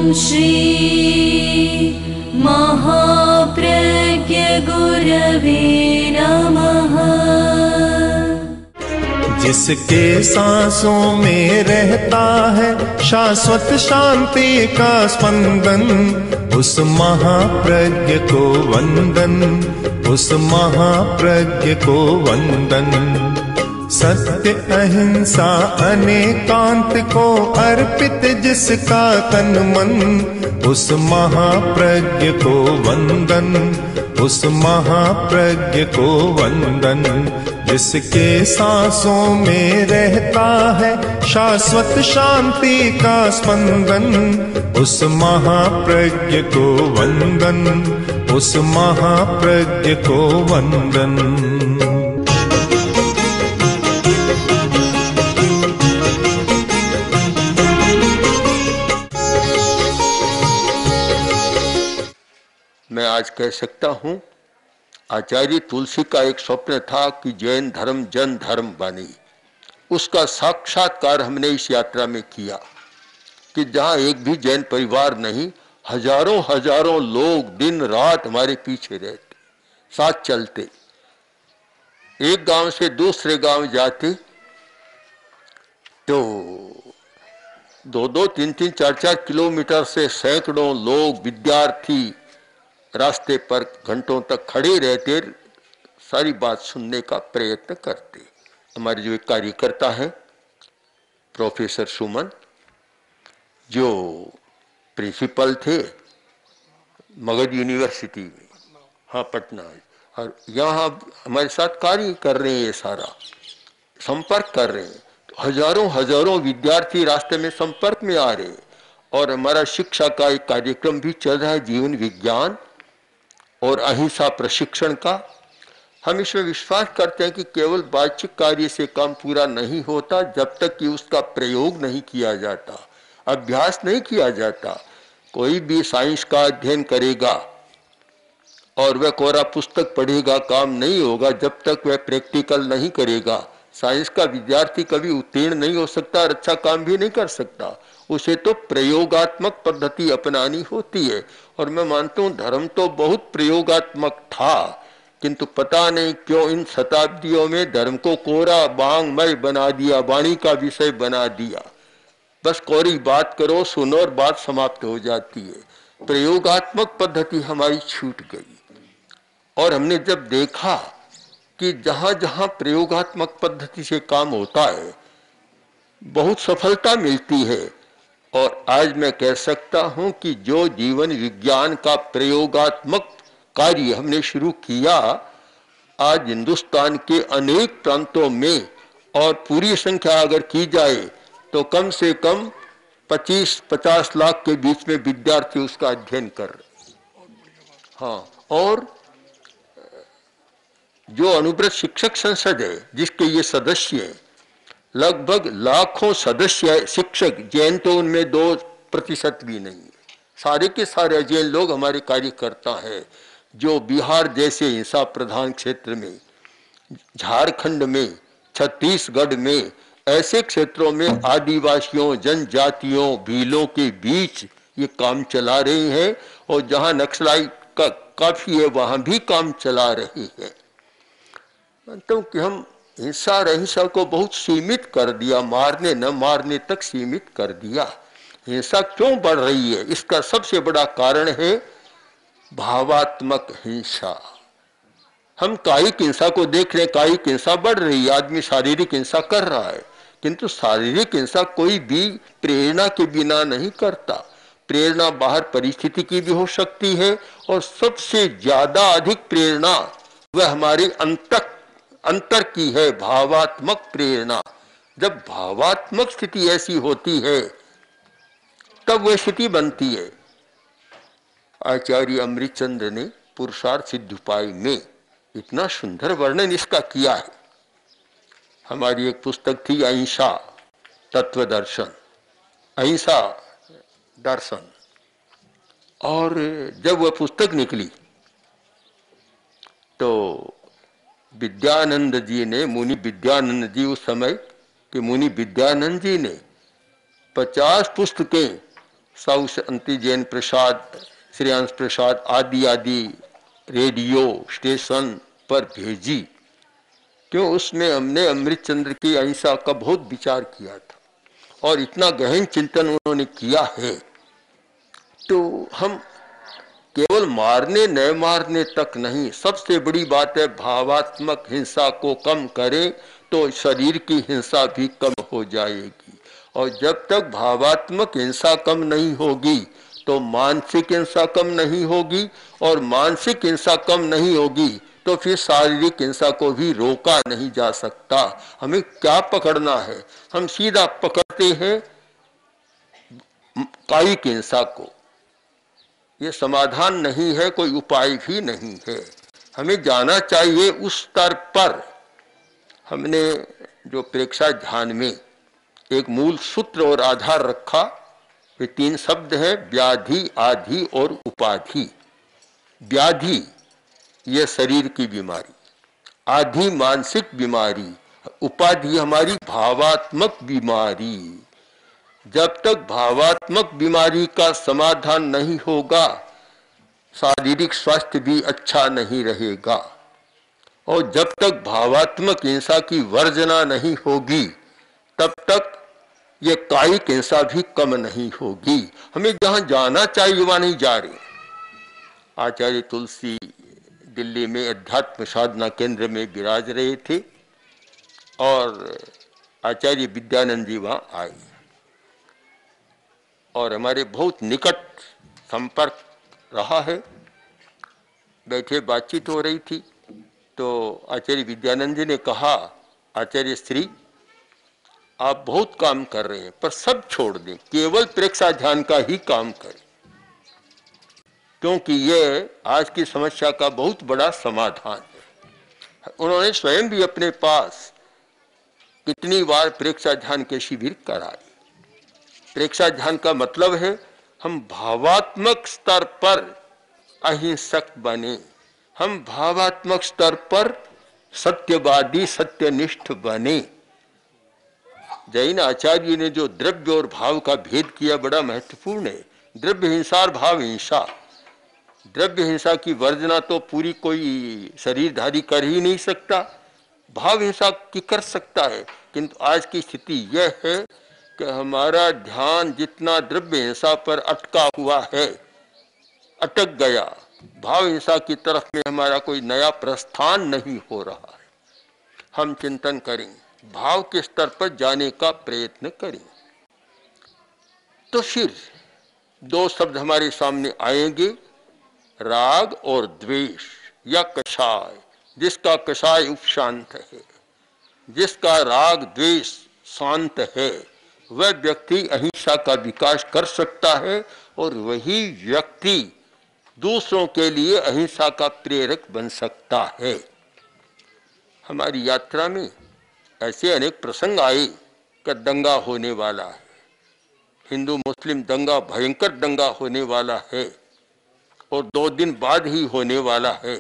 श्री महाप्रज्ञ गुरवे नमः। जिसके सांसों में रहता है शाश्वत शांति का स्पंदन, उस महाप्रज्ञ को वंदन, उस महाप्रज्ञ को वंदन। सत्य अहिंसा अनेकांत को अर्पित जिसका तन मन, उस महाप्रज्ञ को वंदन, उस महाप्रज्ञ को वंदन। जिसके सांसों में रहता है शाश्वत शांति का स्पंदन, उस महाप्रज्ञ को वंदन, उस महाप्रज्ञ को वंदन। मैं आज कह सकता हूं, आचार्य तुलसी का एक स्वप्न था कि जैन धर्म जन धर्म बने। उसका साक्षात्कार हमने इस यात्रा में किया कि जहां एक भी जैन परिवार नहीं, हजारों हजारों लोग दिन रात हमारे पीछे रहते, साथ चलते, एक गांव से दूसरे गांव जाते तो 2-2, 3-3, 4-4 किलोमीटर से सैकड़ों लोग, विद्यार्थी रास्ते पर घंटों तक खड़े रहते, सारी बात सुनने का प्रयत्न करते। हमारे जो एक कार्यकर्ता है प्रोफेसर सुमन, जो प्रिंसिपल थे मगध यूनिवर्सिटी में, हाँ पटना, और यहाँ हमारे साथ कार्य कर रहे हैं, ये सारा संपर्क कर रहे हैं। तो हजारों हजारों विद्यार्थी रास्ते में संपर्क में आ रहे हैं। और हमारा शिक्षा का एक कार्यक्रम भी चल रहा है, जीवन विज्ञान और अहिंसा प्रशिक्षण का। हम इसमें विश्वास करते हैं कि केवल बाह्य कार्य से काम पूरा नहीं होता जब तक कि उसका प्रयोग नहीं किया जाता, अभ्यास नहीं किया जाता। कोई भी साइंस का अध्ययन करेगा और वह कोरा पुस्तक पढ़ेगा, काम नहीं होगा जब तक वह प्रैक्टिकल नहीं करेगा। साइंस का विद्यार्थी कभी उत्तीर्ण नहीं हो सकता और अच्छा काम भी नहीं कर सकता। उसे तो प्रयोगात्मक पद्धति अपनानी होती है। और मैं मानता हूँ धर्म तो बहुत प्रयोगात्मक था, किंतु पता नहीं क्यों इन शताब्दियों में धर्म को कोरा बांगमय बना दिया, वाणी का विषय बना दिया। बस कोरी बात करो, सुनो और बात समाप्त हो जाती है। प्रयोगात्मक पद्धति हमारी छूट गई। और हमने जब देखा कि जहां जहां प्रयोगात्मक पद्धति से काम होता है बहुत सफलता मिलती है। और आज मैं कह सकता हूं कि जो जीवन विज्ञान का प्रयोगात्मक कार्य हमने शुरू किया, आज हिंदुस्तान के अनेक प्रांतों में, और पूरी संख्या अगर की जाए तो कम से कम 25-50 लाख के बीच में विद्यार्थी उसका अध्ययन कर रहे। हाँ, और जो अनुव्रत शिक्षक संसद है जिसके ये सदस्य हैं, लगभग लाखों सदस्य शिक्षक, जैन तो उनमें 2% भी नहीं है। सारे के सारे जैन लोग हमारे कार्यकर्ता हैं, जो बिहार जैसे हिंसा प्रधान क्षेत्र में, झारखंड में, छत्तीसगढ़ में, ऐसे क्षेत्रों में आदिवासियों, जनजातियों, भीलों के बीच ये काम चला रही हैं। और जहां नक्सलाई का काफी है वहां भी काम चला रही है। मानता हूं कि हम हिंसा और अहिंसा को बहुत सीमित कर दिया, मारने न मारने तक सीमित कर दिया। हिंसा क्यों बढ़ रही है? इसका सबसे बड़ा कारण है भावात्मक हिंसा। हम कायिक हिंसा को देख रहे हैं, कायिक हिंसा बढ़ रही है, आदमी शारीरिक हिंसा कर रहा है, किंतु शारीरिक हिंसा कोई भी प्रेरणा के बिना नहीं करता। प्रेरणा बाहर परिस्थिति की भी हो सकती है, और सबसे ज्यादा अधिक प्रेरणा वह हमारे अंतर की है, भावात्मक प्रेरणा। जब भावात्मक स्थिति ऐसी होती है तब वह स्थिति बनती है। आचार्य अमृतचंद्र ने पुरुषार्थ सिद्ध उपाय में इतना सुंदर वर्णन इसका किया है। हमारी एक पुस्तक थी अहिंसा तत्व दर्शन, अहिंसा दर्शन, और जब वह पुस्तक निकली तो विद्यानंद जी ने, मुनि विद्यानंद जी, उस समय के मुनि विद्यानंद जी ने 50 पुस्तकें साहू अंति जैन प्रसाद, श्रेयांश प्रसाद आदि आदि रेडियो स्टेशन पर भेजी, क्यों उसमें हमने अमृतचंद्र की अहिंसा का बहुत विचार किया था और इतना गहन चिंतन उन्होंने किया है। तो हम केवल मारने न मारने तक नहीं, सबसे बड़ी बात है भावात्मक हिंसा को कम करें तो शरीर की हिंसा भी कम हो जाएगी। और जब तक भावात्मक हिंसा कम नहीं होगी तो मानसिक हिंसा कम नहीं होगी, और मानसिक हिंसा कम नहीं होगी तो फिर शारीरिक हिंसा को भी रोका नहीं जा सकता। हमें क्या पकड़ना है? हम सीधा पकड़ते हैं कायिक हिंसा को। ये समाधान नहीं है, कोई उपाय भी नहीं है। हमें जाना चाहिए उस स्तर पर। हमने जो प्रेक्षा ध्यान में एक मूल सूत्र और आधार रखा, वे 3 शब्द हैं, व्याधि, आधि और उपाधि। व्याधि ये शरीर की बीमारी, आधि मानसिक बीमारी, उपाधि हमारी भावात्मक बीमारी। जब तक भावात्मक बीमारी का समाधान नहीं होगा, शारीरिक स्वास्थ्य भी अच्छा नहीं रहेगा। और जब तक भावात्मक हिंसा की वर्जना नहीं होगी, तब तक ये कायिक हिंसा भी कम नहीं होगी। हमें जहां जाना चाहिए वहां नहीं जा रहे। आचार्य तुलसी दिल्ली में अध्यात्म साधना केंद्र में विराज रहे थे और आचार्य विद्यानंद जी वहां आए और हमारे बहुत निकट संपर्क रहा है। बैठे बातचीत हो रही थी तो आचार्य विद्यानंद जी ने कहा, आचार्य श्री आप बहुत काम कर रहे हैं पर सब छोड़ दें, केवल प्रेक्षा ध्यान का ही काम करें, क्योंकि ये आज की समस्या का बहुत बड़ा समाधान है। उन्होंने स्वयं भी अपने पास कितनी बार प्रेक्षा ध्यान के शिविर कराए। प्रेक्षा ध्यान का मतलब है हम भावात्मक स्तर पर अहिंसक बने, हम भावात्मक स्तर पर सत्यवादी सत्यनिष्ठ बने। जैन आचार्य ने जो द्रव्य और भाव का भेद किया बड़ा महत्वपूर्ण है। द्रव्य हिंसा और भाव हिंसा। द्रव्य हिंसा की वर्जना तो पूरी कोई शरीरधारी कर ही नहीं सकता, भाव हिंसा की कर सकता है। किंतु आज की स्थिति यह है कि हमारा ध्यान जितना द्रव्य हिंसा पर अटका हुआ है, अटक गया, भाव हिंसा की तरफ में हमारा कोई नया प्रस्थान नहीं हो रहा है। हम चिंतन करें, भाव के स्तर पर जाने का प्रयत्न करें, तो फिर 2 शब्द हमारे सामने आएंगे, राग और द्वेष या कषाय। जिसका कषाय उपशांत है, जिसका राग द्वेष शांत है, वह व्यक्ति अहिंसा का विकास कर सकता है और वही व्यक्ति दूसरों के लिए अहिंसा का प्रेरक बन सकता है। हमारी यात्रा में ऐसे अनेक प्रसंग आए कि दंगा होने वाला है, हिंदू मुस्लिम दंगा, भयंकर दंगा होने वाला है और 2 दिन बाद ही होने वाला है।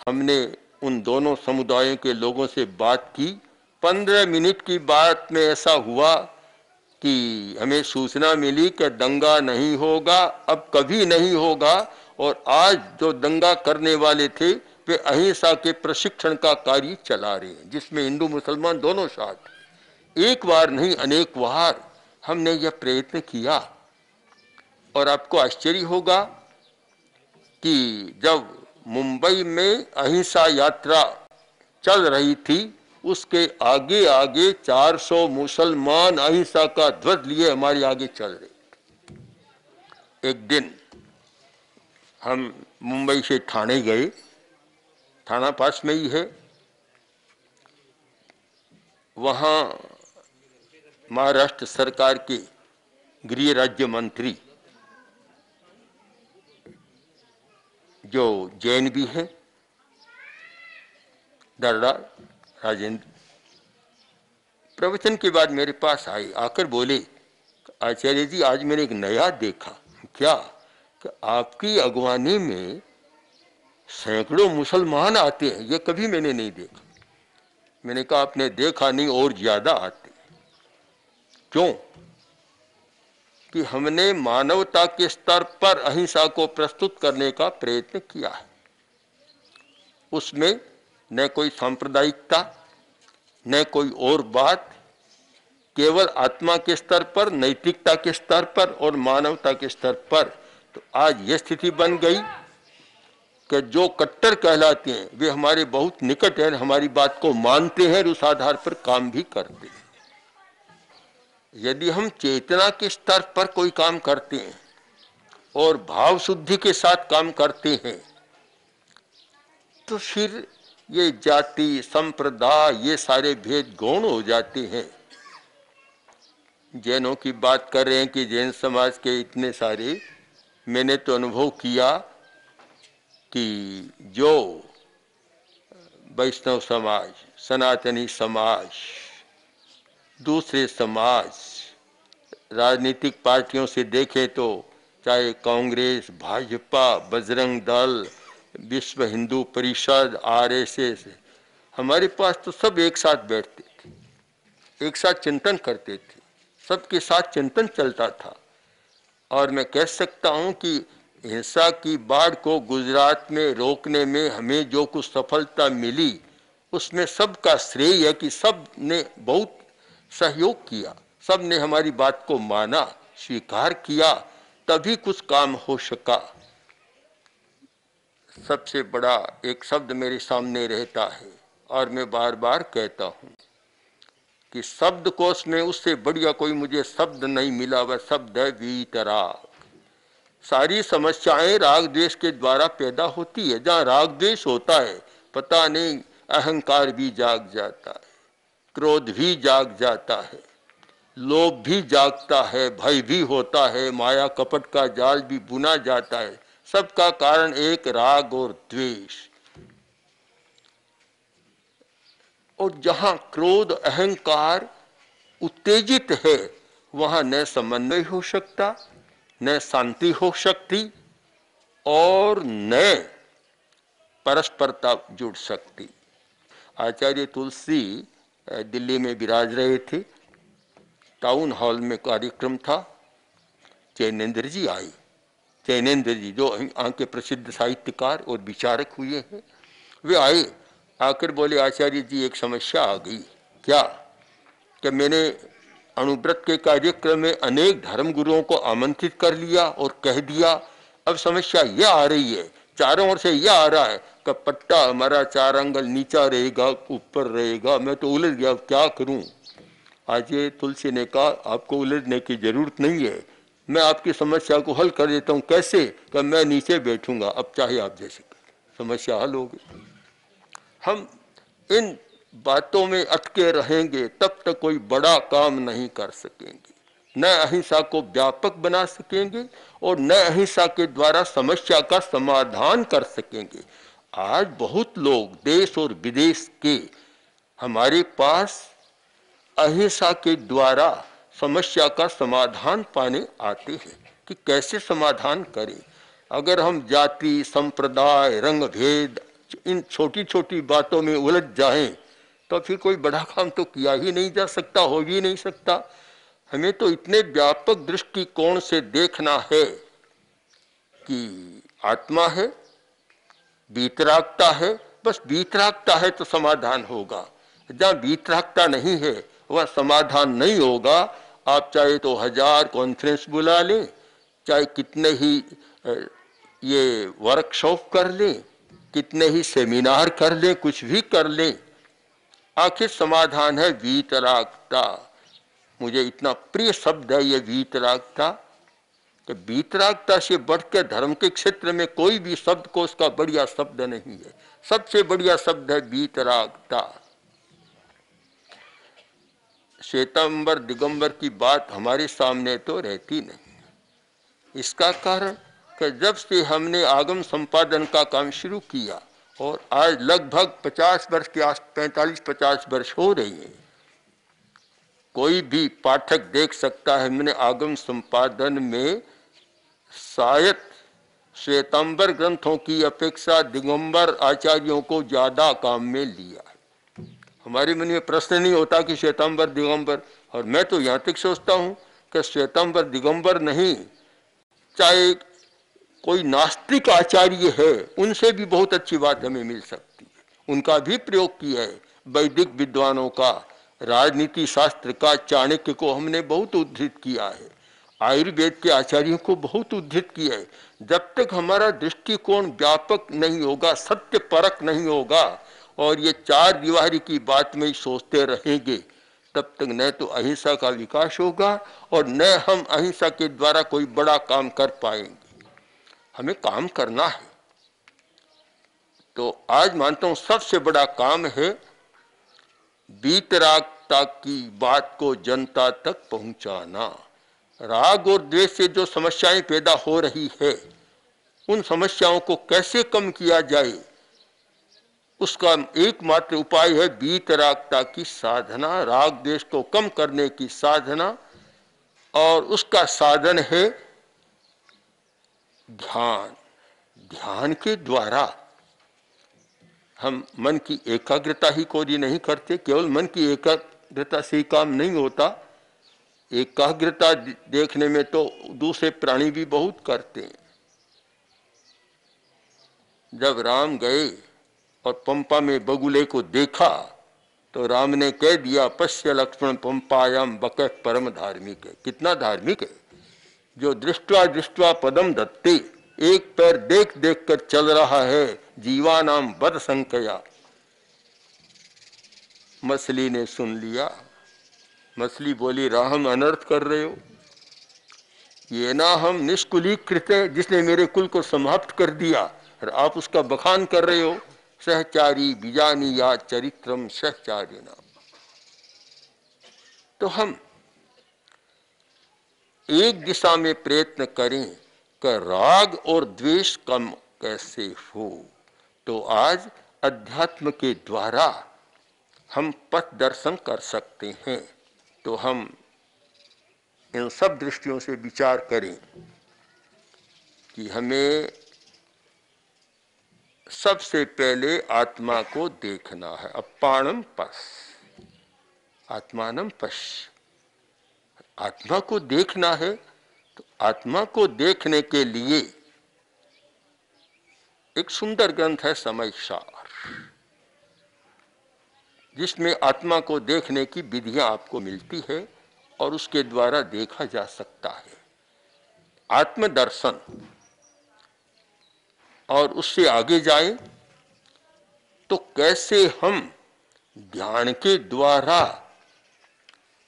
हमने उन दोनों समुदायों के लोगों से बात की। 15 मिनट की बात में ऐसा हुआ कि हमें सूचना मिली कि दंगा नहीं होगा, अब कभी नहीं होगा। और आज जो दंगा करने वाले थे वे अहिंसा के प्रशिक्षण का कार्य चला रहे हैं, जिसमें हिंदू मुसलमान दोनों साथ। एक बार नहीं, अनेक बार हमने यह प्रयत्न किया। और आपको आश्चर्य होगा कि जब मुंबई में अहिंसा यात्रा चल रही थी, उसके आगे आगे 400 मुसलमान अहिंसा का ध्वज लिए हमारे आगे चल रहे थे। एक दिन हम मुंबई से ठाणे गए, थाना पास में ही है। वहां महाराष्ट्र सरकार के गृह राज्य मंत्री जो जैन भी हैं, दर्रा राजेंद्र, प्रवचन के बाद मेरे पास आए, आकर बोले, आचार्य जी आज मैंने एक नया देखा। क्या? कि आपकी अगवानी में सैकड़ों मुसलमान आते हैं, ये कभी मैंने नहीं देखा। मैंने कहा आपने देखा नहीं, और ज्यादा आते। क्यों? कि हमने मानवता के स्तर पर अहिंसा को प्रस्तुत करने का प्रयत्न किया है। उसमें न कोई सांप्रदायिकता, न कोई और बात, केवल आत्मा के स्तर पर, नैतिकता के स्तर पर और मानवता के स्तर पर। तो आज यह स्थिति बन गई कि जो कट्टर कहलाते हैं वे हमारे बहुत निकट हैं, हमारी बात को मानते हैं और उस आधार पर काम भी करते हैं। यदि हम चेतना के स्तर पर कोई काम करते हैं और भाव शुद्धि के साथ काम करते हैं तो फिर ये जाति, संप्रदाय, ये सारे भेद गौण हो जाते हैं। जैनों की बात कर रहे हैं कि जैन समाज के इतने सारे, मैंने तो अनुभव किया कि जो वैष्णव समाज, सनातनी समाज, दूसरे समाज, राजनीतिक पार्टियों से देखें तो चाहे कांग्रेस, भाजपा, बजरंग दल, विश्व हिंदू परिषद, आरएसएस, हमारे पास तो सब एक साथ बैठते थे, एक साथ चिंतन करते थे, सबके साथ चिंतन चलता था। और मैं कह सकता हूं कि हिंसा की बाढ़ को गुजरात में रोकने में हमें जो कुछ सफलता मिली उसमें सबका श्रेय है कि सब ने बहुत सहयोग किया, सब ने हमारी बात को माना, स्वीकार किया, तभी कुछ काम हो सका। सबसे बड़ा एक शब्द मेरे सामने रहता है और मैं बार बार कहता हूं कि शब्दकोश में उससे बढ़िया कोई मुझे शब्द नहीं मिला, वह शब्द है वीतराग। सारी समस्याएं राग द्वेष के द्वारा पैदा होती है। जहाँ राग द्वेष होता है पता नहीं अहंकार भी जाग जाता है, क्रोध भी जाग जाता है, लोभ भी जागता है, भय भी होता है, माया कपट का जाल भी बुना जाता है। सबका कारण एक राग और द्वेष। और जहां क्रोध अहंकार उत्तेजित है वहां न समन्वय हो सकता, न शांति हो सकती और न परस्परता जुड़ सकती। आचार्य तुलसी दिल्ली में विराज रहे थे, टाउन हॉल में कार्यक्रम था, चैनेन्द्र जी आए। चैनेन्द्र जी जो यहाँ के प्रसिद्ध साहित्यकार और विचारक हुए हैं, वे आए, आकर बोले आचार्य जी एक समस्या आ गई। क्या? कि मैंने अणुव्रत के कार्यक्रम में अनेक धर्मगुरुओं को आमंत्रित कर लिया और कह दिया, अब समस्या यह आ रही है, चारों ओर से यह आ रहा है कि पट्टा हमारा 4 अंगल नीचा रहेगा, ऊपर रहेगा, मैं तो उलझ गया, क्या करूं? आज ये तुलसी ने कहा आपको उलझने की जरूरत नहीं है, मैं आपकी समस्या को हल कर देता हूं। कैसे? कि मैं नीचे बैठूंगा, अब चाहे आप जैसे समस्या हल होगी। हम इन बातों में अटके रहेंगे तब तक कोई बड़ा काम नहीं कर सकेंगे, न अहिंसा को व्यापक बना सकेंगे और न अहिंसा के द्वारा समस्या का समाधान कर सकेंगे। आज बहुत लोग देश और विदेश के हमारे पास अहिंसा के द्वारा समस्या का समाधान पाने आते हैं कि कैसे समाधान करें। अगर हम जाति, संप्रदाय, रंग भेद, इन छोटी छोटी बातों में उलझ जाएं तो फिर कोई बड़ा काम तो किया ही नहीं जा सकता, हो भी नहीं सकता। हमें तो इतने व्यापक दृष्टिकोण से देखना है कि आत्मा है, वीतरागता है, बस वीतरागता है तो समाधान होगा। जहाँ वीतरागता नहीं है वह समाधान नहीं होगा। आप चाहे तो 1000 कॉन्फ्रेंस बुला लें, चाहे कितने ही ये वर्कशॉप कर लें, कितने ही सेमिनार कर लें, कुछ भी कर लें, आखिर समाधान है वीतरागता। मुझे इतना प्रिय शब्द है ये वीतरागता कि वीतरागता से बढ़कर धर्म के क्षेत्र में कोई भी शब्द को उसका बढ़िया शब्द नहीं है। सबसे बढ़िया शब्द है वीतरागता। श्वेतांबर दिगंबर की बात हमारे सामने तो रहती नहीं। इसका कारण कि जब से हमने आगम संपादन का काम शुरू किया और आज लगभग 50 वर्ष के आस 45-50 वर्ष हो रही है, कोई भी पाठक देख सकता है मैंने आगम संपादन में शायद श्वेतांबर ग्रंथों की अपेक्षा दिगंबर आचार्यों को ज्यादा काम में लिया है। हमारे मन में प्रश्न नहीं होता कि श्वेतांबर दिगंबर, और मैं तो यहाँ तक सोचता हूँ कि श्वेतांबर दिगंबर नहीं, चाहे कोई नास्तिक आचार्य है उनसे भी बहुत अच्छी बात हमें मिल सकती है। उनका भी प्रयोग किया है, वैदिक विद्वानों का, राजनीति शास्त्र का, चाणक्य को हमने बहुत उद्धृत किया है, आयुर्वेद के आचार्यों को बहुत उद्धृत किया है। जब तक हमारा दृष्टिकोण व्यापक नहीं होगा, सत्य परक नहीं होगा और ये चार दीवारी की बात में ही सोचते रहेंगे, तब तक न तो अहिंसा का विकास होगा और न हम अहिंसा के द्वारा कोई बड़ा काम कर पाएंगे। हमें काम करना है। तो आज मानता हूं सबसे बड़ा काम है वीतरागता की बात को जनता तक पहुंचाना। राग और द्वेष से जो समस्याएं पैदा हो रही है, उन समस्याओं को कैसे कम किया जाए, उसका एकमात्र उपाय है वीतरागता की साधना, राग द्वेष को कम करने की साधना, और उसका साधन है ध्यान। ध्यान के द्वारा हम मन की एकाग्रता ही कोरी नहीं करते, केवल मन की एकाग्रता से ही काम नहीं होता। एकाग्रता देखने में तो दूसरे प्राणी भी बहुत करते हैं। जब राम गए और पंपा में बगुले को देखा तो राम ने कह दिया, पश्य लक्ष्मण पंपायाम बकः परम धार्मिक है। कितना धार्मिक है, जो दृष्टवा दृष्टवा पदम दत्ते, एक पैर देख देख कर चल रहा है, जीवानाम बद संकया। मछली ने सुन लिया। मछली बोली, राम अनर्थ कर रहे हो, ये ना हम निष्कुलीकृत है जिसने मेरे कुल को समाप्त कर दिया और आप उसका बखान कर रहे हो। सहचारी बीजानी या चरित्रम सहचारिना। तो हम एक दिशा में प्रयत्न करें कि राग और द्वेष कम कैसे हो। तो आज अध्यात्म के द्वारा हम पथ दर्शन कर सकते हैं। तो हम इन सब दृष्टियों से विचार करें कि हमें सबसे पहले आत्मा को देखना है। अपाणम पश आत्मानम पश, आत्मा को देखना है। तो आत्मा को देखने के लिए एक सुंदर ग्रंथ है समय सार, जिसमें आत्मा को देखने की विधियां आपको मिलती है और उसके द्वारा देखा जा सकता है। आत्मदर्शन। और उससे आगे जाएं तो कैसे हम ध्यान के द्वारा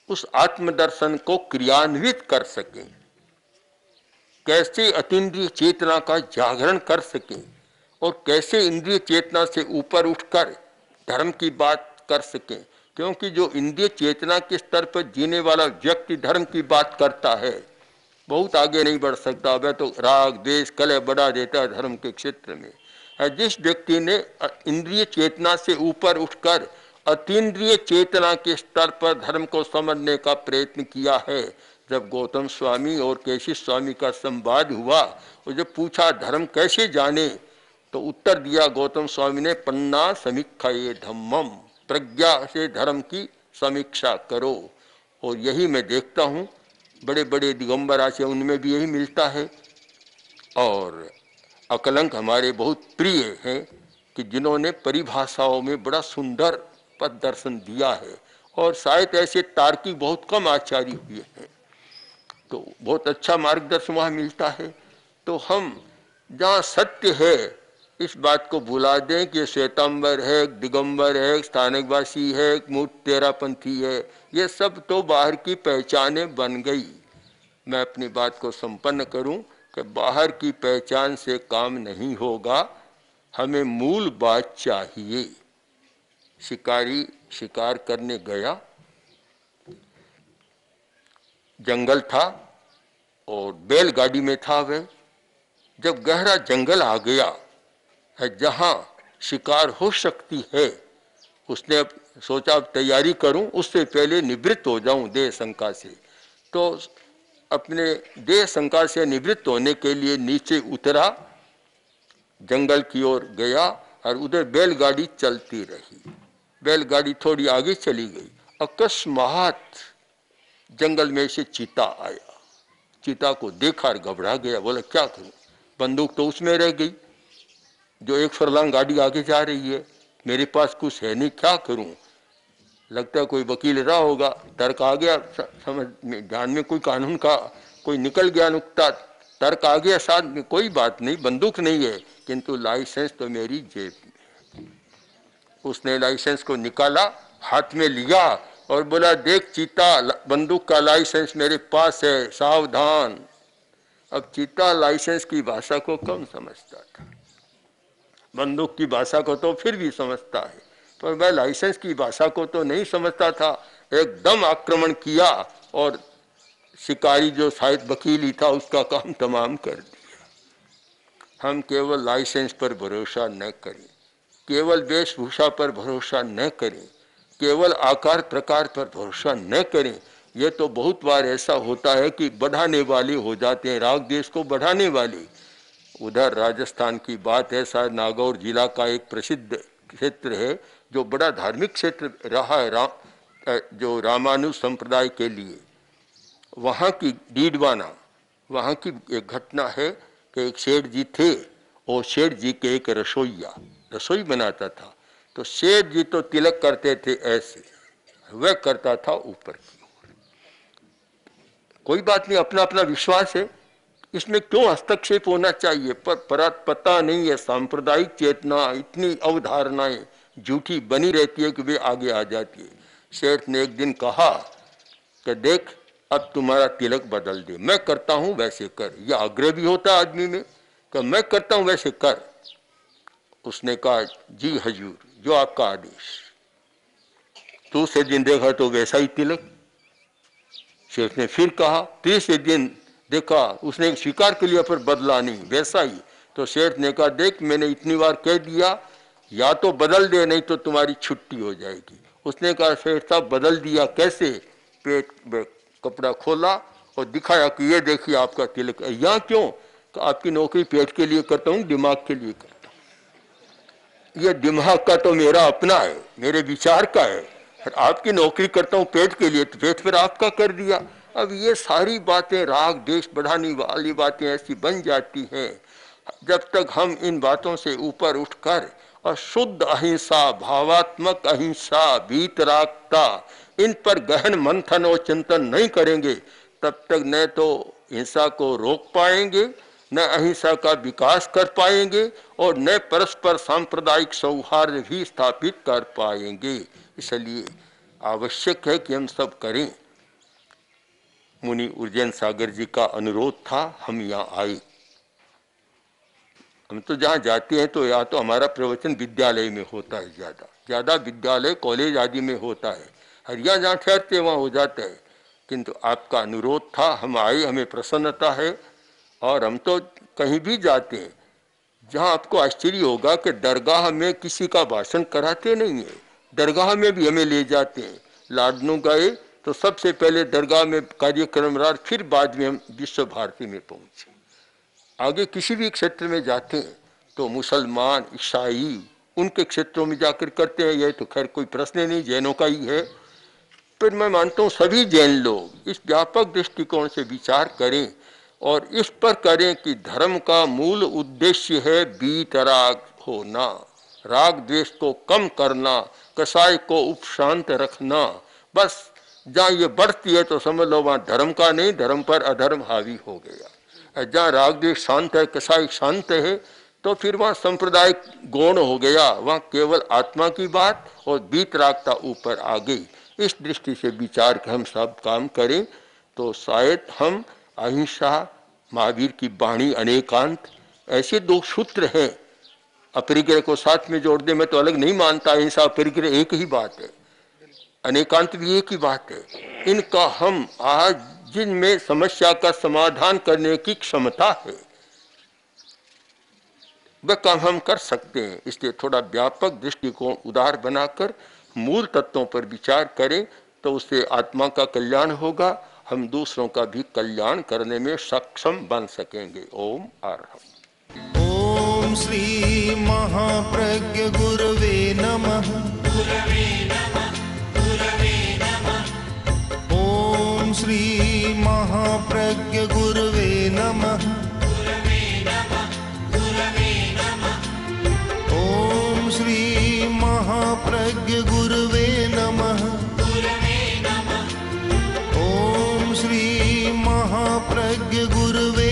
उस आत्मदर्शन को क्रियान्वित कर सकें, कैसे अतीन्द्रिय चेतना का जागरण कर सकें और कैसे इंद्रिय चेतना से ऊपर उठकर धर्म की बात कर सकें। क्योंकि जो इंद्रिय चेतना के स्तर पर जीने वाला व्यक्ति धर्म की बात करता है, बहुत आगे नहीं बढ़ सकता। वह तो राग द्वेष कलह बढ़ा देता है धर्म के क्षेत्र में। जिस व्यक्ति ने इंद्रिय चेतना से ऊपर उठकर अतीन्द्रिय चेतना के स्तर पर धर्म को समझने का प्रयत्न किया है। जब गौतम स्वामी और केशी स्वामी का संवाद हुआ और जब पूछा धर्म कैसे जाने, तो उत्तर दिया गौतम स्वामी ने, पन्ना समीक्षा ये धम्मम, प्रज्ञा से धर्म की समीक्षा करो। और यही मैं देखता हूँ बड़े बड़े दिगंबर आचार्य, उनमें भी यही मिलता है। और अकलंक हमारे बहुत प्रिय हैं कि जिन्होंने परिभाषाओं में बड़ा सुंदर पद दर्शन दिया है, और शायद ऐसे तार्किक बहुत कम आचार्य हुए हैं। तो बहुत अच्छा मार्गदर्शन वहाँ मिलता है। तो हम जहाँ सत्य है इस बात को भुला दें कि श्वेतांबर है, दिगंबर है, स्थानकवासी है, मूर्ख तेरापंथी है, ये सब तो बाहर की पहचानें बन गई। मैं अपनी बात को संपन्न करूं कि बाहर की पहचान से काम नहीं होगा, हमें मूल बात चाहिए। शिकारी शिकार करने गया, जंगल था और बैलगाड़ी में था वह। जब गहरा जंगल आ गया है जहाँ शिकार हो सकती है, उसने अब सोचा अब तैयारी करूं, उससे पहले निवृत्त हो जाऊं देह शंका से। तो अपने देह शंका से निवृत्त होने के लिए नीचे उतरा, जंगल की ओर गया और उधर बैलगाड़ी चलती रही। बैलगाड़ी थोड़ी आगे चली गई, अकस्मात जंगल में से चीता आया, चीता को देखा और घबरा गया, बोला क्या करूं, बंदूक तो उसमें रह गई जो एक फरलांग गाड़ी आगे जा रही है, मेरे पास कुछ है नहीं, क्या करूं। लगता है कोई वकील रहा होगा, तर्क आ गया समझ में, ध्यान में कोई कानून का कोई निकल गया नुक्ता, तर्क आ गया साथ में, कोई बात नहीं, बंदूक नहीं है किंतु लाइसेंस तो मेरी जेब में। उसने लाइसेंस को निकाला, हाथ में लिया और बोला देख चीता, बंदूक का लाइसेंस मेरे पास है, सावधान। अब चीता लाइसेंस की भाषा को कम समझता था, बंदूक की भाषा को तो फिर भी समझता है, पर वह लाइसेंस की भाषा को तो नहीं समझता था। एकदम आक्रमण किया और शिकारी जो शायद वकील ही था उसका काम तमाम कर दिया। हम केवल लाइसेंस पर भरोसा न करें, केवल वेशभूषा पर भरोसा न करें, केवल आकार प्रकार पर भरोसा न करें। यह तो बहुत बार ऐसा होता है कि बढ़ाने वाले हो जाते हैं, राग देश को बढ़ाने वाले। उधर राजस्थान की बात है, शायद नागौर जिला का एक प्रसिद्ध क्षेत्र है जो बड़ा धार्मिक क्षेत्र रहा है जो रामानुज संप्रदाय के लिए। वहाँ की डीडवाना, वहाँ की एक घटना है कि एक सेठ जी थे और सेठ जी के एक रसोईया रसोई बनाता था, तो सेठ जी तो तिलक करते थे ऐसे, वह करता था ऊपर की ओर। कोई बात नहीं, अपना अपना विश्वास है, इसमें क्यों हस्तक्षेप होना चाहिए, पर पता नहीं है सांप्रदायिक चेतना इतनी अवधारणाएं झूठी बनी रहती है कि वे आगे आ जाती है। सेठ ने एक दिन कहा कि देख अब तुम्हारा तिलक बदल दे, मैं करता हूं वैसे कर। यह आग्रह भी होता है आदमी में कि मैं करता हूं वैसे कर। उसने कहा जी हजूर, जो आपका आदेश। दूसरे दिन देखा तो वैसा ही तिलक। शेख ने फिर कहा, तीसरे दिन देखा, उसने स्वीकार कर लिया पर बदला नहीं, वैसा ही। तो शेठ ने कहा देख मैंने इतनी बार कह दिया, या तो बदल दे नहीं तो तुम्हारी छुट्टी हो जाएगी। उसने कहा शेठ साहब बदल दिया कैसे? पेट में कपड़ा खोला और दिखाया कि ये देखिए आपका तिलक। यहाँ क्यों? तो आपकी नौकरी पेट के लिए करता हूँ, दिमाग के लिए करता हूँ। ये दिमाग का तो मेरा अपना है, मेरे विचार का है, आपकी नौकरी करता हूँ पेट के लिए, तो पेट पर आपका कर दिया। अब ये सारी बातें राग देश बढ़ाने वाली बातें ऐसी बन जाती हैं। जब तक हम इन बातों से ऊपर उठकर और शुद्ध अहिंसा, भावात्मक अहिंसा, वीतरागता, इन पर गहन मंथन और चिंतन नहीं करेंगे, तब तक न तो हिंसा को रोक पाएंगे, न अहिंसा का विकास कर पाएंगे और न परस्पर सांप्रदायिक सौहार्द भी स्थापित कर पाएंगे। इसलिए आवश्यक है कि हम सब करें। मुनि उज्जैन सागर जी का अनुरोध था, हम यहाँ आए। हम तो जहाँ जाते हैं तो या तो हमारा प्रवचन विद्यालय में होता है, ज़्यादा विद्यालय कॉलेज आदि में होता है, हरिया जहाँ ठहरते वहाँ हो जाता है। किंतु आपका अनुरोध था, हम आए, हमें प्रसन्नता है। और हम तो कहीं भी जाते हैं जहाँ आपको आश्चर्य होगा कि दरगाह में किसी का भाषण कराते नहीं है, दरगाह में भी हमें ले जाते हैं। लाडनू गए तो सबसे पहले दरगाह में कार्यक्रम रहा, फिर बाद में हम विश्व भारती में पहुँचे। आगे किसी भी क्षेत्र में जाते हैं तो मुसलमान, ईसाई उनके क्षेत्रों में जाकर करते हैं। यह तो खैर कोई प्रश्न नहीं, जैनों का ही है। पर मैं मानता हूँ सभी जैन लोग इस व्यापक दृष्टिकोण से विचार करें और इस पर करें कि धर्म का मूल उद्देश्य है वीतराग होना, राग द्वेष को कम करना, कसाय को उपशांत रखना। बस जहाँ ये बढ़ती है तो समझ लो वहाँ धर्म का नहीं, धर्म पर अधर्म हावी हो गया। जहाँ राग द्वेष शांत है, कसाई शांत है, तो फिर वहाँ सांप्रदायिक गौण हो गया, वहाँ केवल आत्मा की बात और वीतरागता ऊपर आ गई। इस दृष्टि से विचार के हम सब काम करें तो शायद हम अहिंसा, महावीर की वाणी अनेकांत, ऐसे दो सूत्र हैं। अपरिग्रह को साथ में जोड़ दे, मैं तो अलग नहीं मानता, अहिंसा अपरिग्रह एक ही बात है, अनेकांत भी एक ही बात है। इनका हम आज जिनमें समस्या का समाधान करने की क्षमता है वह काम हम कर सकते हैं। इसलिए थोड़ा व्यापक दृष्टिकोण उदार बनाकर मूल तत्वों पर विचार करें तो उससे आत्मा का कल्याण होगा, हम दूसरों का भी कल्याण करने में सक्षम बन सकेंगे। ओम अर्हम्। ओम श्री महाप्रज्ञ गुरवे नमः। गुरवे नमः, गुरवे नमः। ओम महाप्रज्ञ गुरवे नमः। ओम श्री महाप्रज्ञ गुरवे नमः। ओम श्री महाप्रज्ञ गुरवे